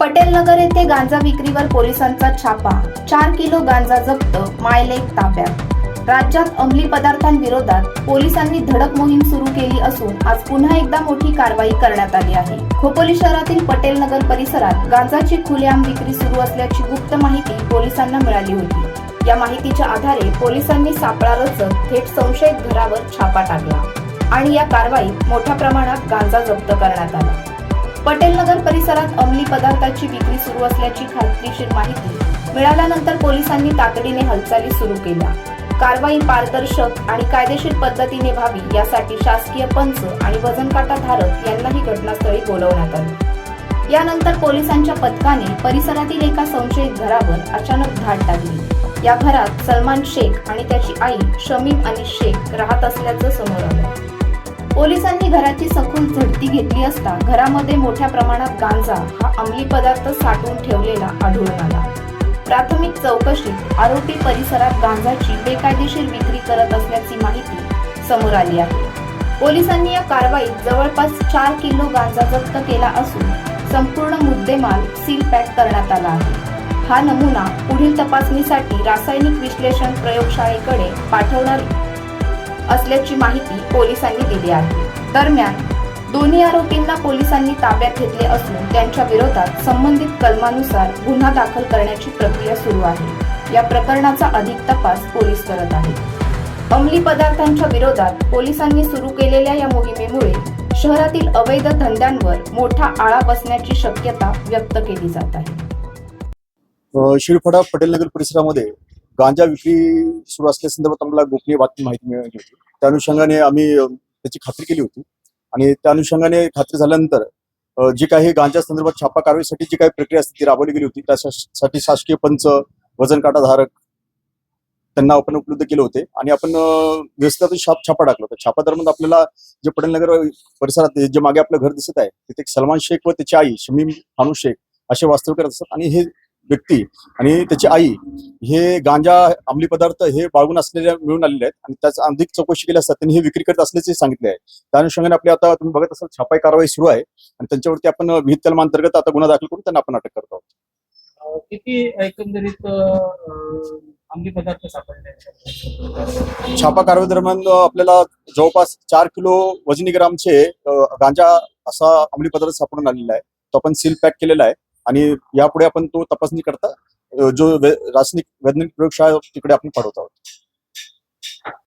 पटेल नगर येथे गांजा विक्रीवर पोलिसांचा छापा, 4 किलो गांजा जप्त, मायलेक ताब्यात। राज्यात अंमली पदार्थांविरोधात पोलिसांनी धडक मोहीम सुरू केली असून आज पुन्हा एकदा मोठी कारवाई करण्यात आली आहे। खोपोली शहरातील पटेल नगर परिसरात गांजाची खुलेआम विक्री सुरू असल्याची गुप्त माहिती पोलिसांना मिळाली होती। या माहितीच्या आधारे पोलिसांनी सापळा रचत थेट संशयित घरावर छापा टाकला आणि या कारवाईत मोठ्या प्रमाणात गांजा जप्त करण्यात आला। पटेल नगर परिसरात अंमली पदार्थाची विक्री सुरू असल्याची खात्रीशीर माहिती मिळाल्यानंतर पोलिसांनी तातडीने हालचाली सुरू केल्या। कारवाई पारदर्शक आणि कायदेशीर पद्धतीने व्हावी यासाठी शासकीय पंच आणि वजनकाटा धारक यांनाही घटनास्थळी बोलवण्यात आले। यानंतर पोलिसांच्या पथकाने परिसरातील एका संशयित घरावर अचानक धाड टाकली। या घरात सलमान शेख आणि त्याची आई शमीम अनीस शेख राहत असल्याचं समोर आलं। पोलिसांनी घराची सखोल झडती घेतली असता घरामध्ये मोठ्या प्रमाणात गांजा हा अंमली पदार्थ साठवून ठेवलेला आढळून आला। प्राथमिक चौकशीत आरोपी परिसरात गांजाची बेकायदेशीर विक्री करत असल्याची माहिती समोर आली आहे। पोलिसांनी या कारवाईत जवळपास 4 किलो गांजा जप्त केला असून संपूर्ण मुद्देमाल सील पॅक करण्यात आला आहे। हा नमुना पुढील तपासणीसाठी रासायनिक विश्लेषण प्रयोगशाळेकडे पाठवणार असल्याची माहिती पोलिसांनी दिली आहे। दरम्यान दोन्ही आरोपींना पोलिसांनी ताब्यात घेतले असून त्यांच्या विरोधात संबंधित कलमानुसार गुन्हा दाखल करण्याची प्रक्रिया सुरू आहे। या प्रकरणाचा अधिक तपास पोलीस करत आहेत। अंमली पदार्थांच्या विरोधात पोलिसांनी सुरू केलेल्या या मोहिमेमुळे शहरातील अवैध धंद्यांवर मोठा आळा बसण्याची शक्यता व्यक्त केली जात आहे। शिळफडा पटेल नगर परिसरामध्ये गांजा विक्री सुरू असल्यासंदर्भात आम्हाला गोपनीय बातमी माहिती मिळाली होती। त्या अनुषंगाने आम्ही त्याची खात्री केली होती आणि त्या अनुषंगाने खात्री झाल्यानंतर जी काही गांजा संदर्भात छापा कारवाईसाठी जी काही प्रक्रिया असते ती राबवली गेली होती। त्यासाठी शासकीय पंच, वजन काटा धारक त्यांना आपण उपलब्ध केले होते आणि आपण व्यवस्थित छापा टाकला होता। छापा दरम्यान आपल्याला जे पटेल नगर परिसरात जे मागे आपलं घर दिसत आहे तिथे सलमान शेख व त्याची आई शमीम अनीस शेख असे वास्तव्य करत असतात आणि हे व्यक्ती आणि त्याची आई हे गांजा अंमली पदार्थ हे बाळगून असलेल्या मिळून आलेले आहेत आणि त्याचा अधिक चौकशी केली असता त्यांनी हे विक्री करत असल्याचे सांगितले आहे। त्या अनुषंगाने आपली आता तुम्ही बघत असाल छापाई कारवाई सुरू आहे आणि त्यांच्यावरती आपण विहित कलमांतर्गत आता गुन्हा दाखल करून त्यांना आपण अटक करत आहोत। किती एकंदरीत अंमली पदार्थ सापडले? छापा कारवाई दरम्यान आपल्याला जवळपास 4 किलो वजनी ग्रामचे गांजा असा अंमली पदार्थ सापडून आलेला आहे। तो आपण सील पॅक केलेला आहे आणि यापुढे आपण तो तपासणी करता जो रासायनिक वैज्ञानिक प्रयोगशाळा तिकडे आपण पाठवत आहोत।